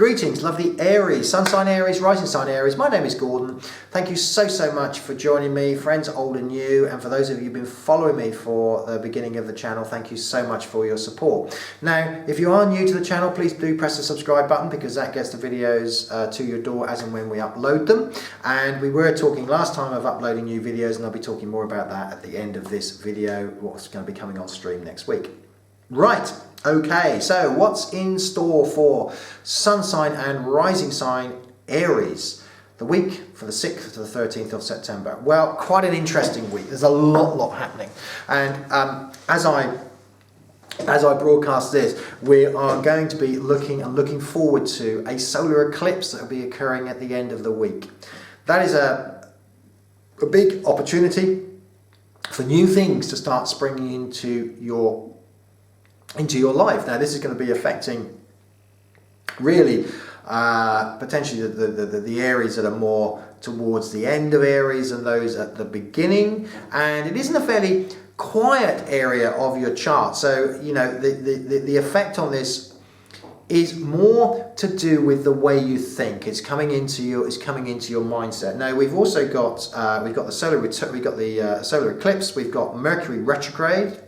Greetings, lovely Aries, sun sign Aries, rising sign Aries. My name is Gordon. Thank you so much for joining me, friends old and new, and for those of you who've been following me for the beginning of the channel, thank you so much for your support. Now, if you are new to the channel, please do press the subscribe button because that gets the videos to your door as and when we upload them. And we were talking last time of uploading new videos, and I'll be talking more about that at the end of this video, what's going to be coming on stream next week. Right, okay, so what's in store for sun sign and rising sign Aries? The week for the 6th to the 13th of September. Well, quite an interesting week. There's a lot happening. And as I broadcast this, we are going to be looking forward to a solar eclipse that will be occurring at the end of the week. That is a big opportunity for new things to start springing into your life. Now, this is going to be affecting really potentially the Aries that are more towards the end of Aries and those at the beginning, and it isn't a fairly quiet area of your chart, so you know the effect on this is more to do with the way you think. It's coming into your mindset. Now we've also got the solar eclipse, we've got Mercury retrograde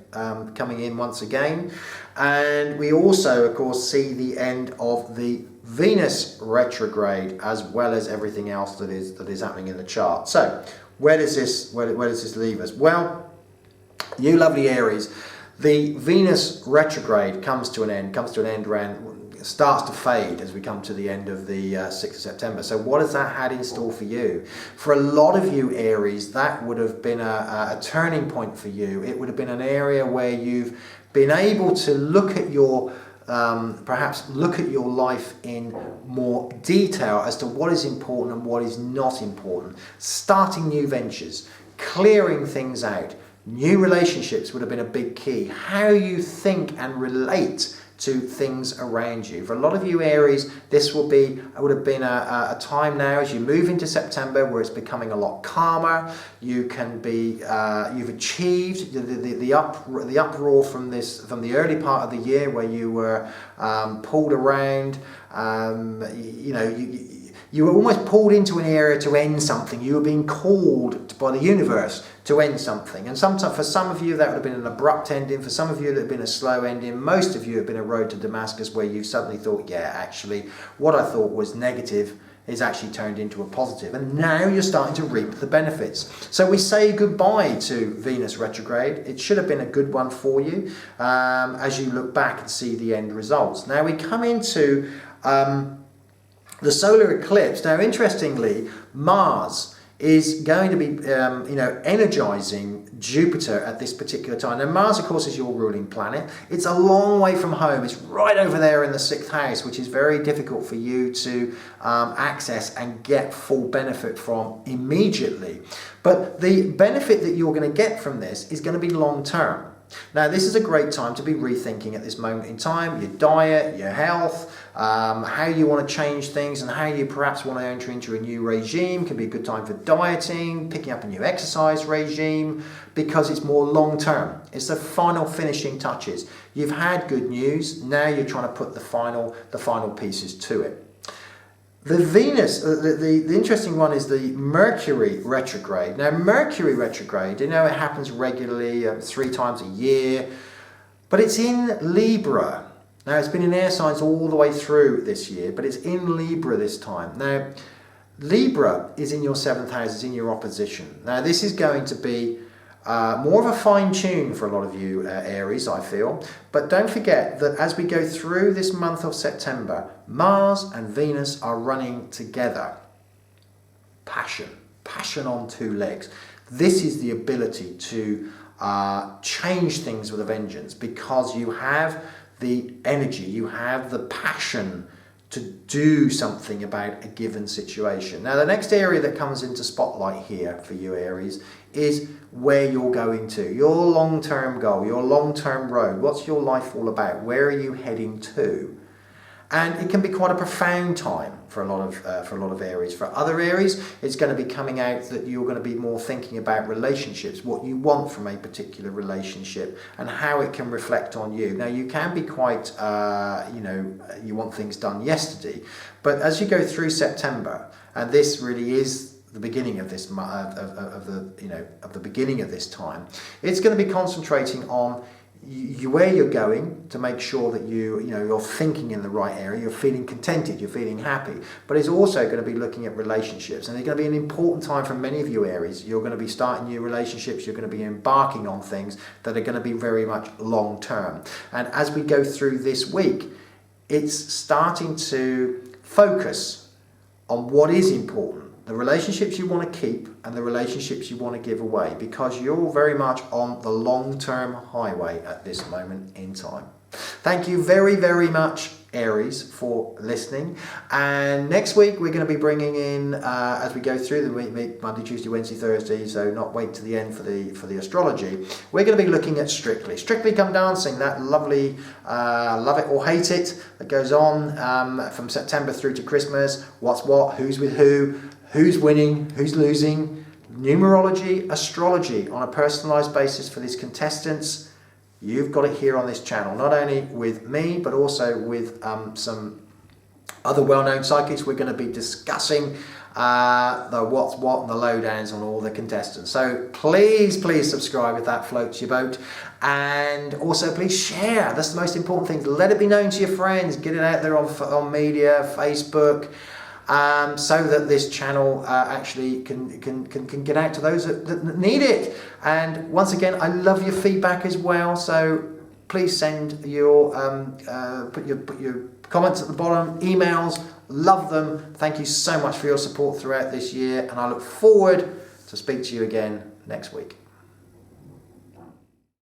coming in once again, and we also of course see the end of the Venus retrograde, as well as everything else that is happening in the chart. So where does this leave us? Well, you lovely Aries, the Venus retrograde comes to an end starts to fade as we come to the end of the 6th of September. So what has that had in store for you? For a lot of you Aries, that would have been a turning point for you. It would have been an area where you've been able to look at your perhaps look at your life in more detail as to what is important and what is not important. Starting new ventures, clearing things out. New relationships would have been a big key. How you think and relate to things around you. For a lot of you Aries, this would have been a time now as you move into September where it's becoming a lot calmer. You can be you've achieved the uproar from the early part of the year where you were pulled around. You were almost pulled into an area to end something. You were being called by the universe to end something. And sometimes, for some of you, that would have been an abrupt ending. For some of you, it would have been a slow ending. Most of you have been a road to Damascus where you suddenly thought, yeah, actually, what I thought was negative is actually turned into a positive. And now you're starting to reap the benefits. So we say goodbye to Venus retrograde. It should have been a good one for you as you look back and see the end results. Now we come into the solar eclipse. Now, interestingly, Mars is going to be, energizing Jupiter at this particular time. Now, Mars, of course, is your ruling planet. It's a long way from home. It's right over there in the 6th house, which is very difficult for you to access and get full benefit from immediately. But the benefit that you're going to get from this is going to be long term. Now, this is a great time to be rethinking at this moment in time your diet, your health, how you want to change things, and how you perhaps want to enter into a new regime. Can be a good time for dieting, picking up a new exercise regime, because it's more long term. It's the final finishing touches. You've had good news, now you're trying to put the final pieces to it. The Venus, the interesting one is the Mercury retrograde. Now, Mercury retrograde, it happens regularly, 3 times a year, but it's in Libra. Now, it's been in air signs all the way through this year, but it's in Libra this time. Now, Libra is in your 7th house, it's in your opposition. Now, this is going to be more of a fine tune for a lot of you Aries, I feel. But don't forget that as we go through this month of September, Mars and Venus are running together. Passion on 2 legs. This is the ability to change things with a vengeance, because you have the energy, you have the passion to do something about a given situation. Now, the next area that comes into spotlight here for you Aries is where you're going to, your long-term goal, your long-term road. What's your life all about? Where are you heading to? And it can be quite a profound time for a lot of Aries. For other Aries, it's going to be coming out that you're going to be more thinking about relationships, what you want from a particular relationship, and how it can reflect on you. Now, you can be quite, you want things done yesterday, but as you go through September, and this really is the beginning of this of the beginning of this time, it's going to be concentrating on where you're going to make sure that you're thinking in the right area, you're feeling contented, you're feeling happy. But it's also going to be looking at relationships, and it's going to be an important time for many of you Aries. You're going to be starting new relationships, you're going to be embarking on things that are going to be very much long term. And as we go through this week, it's starting to focus on what is important, the relationships you want to keep and the relationships you want to give away, because you're very much on the long-term highway at this moment in time. Thank you very, very much, Aries, for listening. And next week we're going to be bringing in, as we go through the week, Monday, Tuesday, Wednesday, Thursday, so not wait to the end for the astrology, we're going to be looking at Strictly Come Dancing, that lovely love it or hate it that goes on from September through to Christmas. What's what, who's with who's winning, who's losing, numerology, astrology on a personalised basis for these contestants. You've got it here on this channel, not only with me, but also with some other well-known psychics. We're going to be discussing the what's what and the lowdowns on all the contestants. So please subscribe if that floats your boat. And also please share. That's the most important thing. Let it be known to your friends. Get it out there on media, Facebook, so that this channel actually can get out to those that need it. And once again, I love your feedback as well, so please send your put your comments at the bottom, emails, love them. Thank you so much for your support throughout this year, and I look forward to speak to you again next week.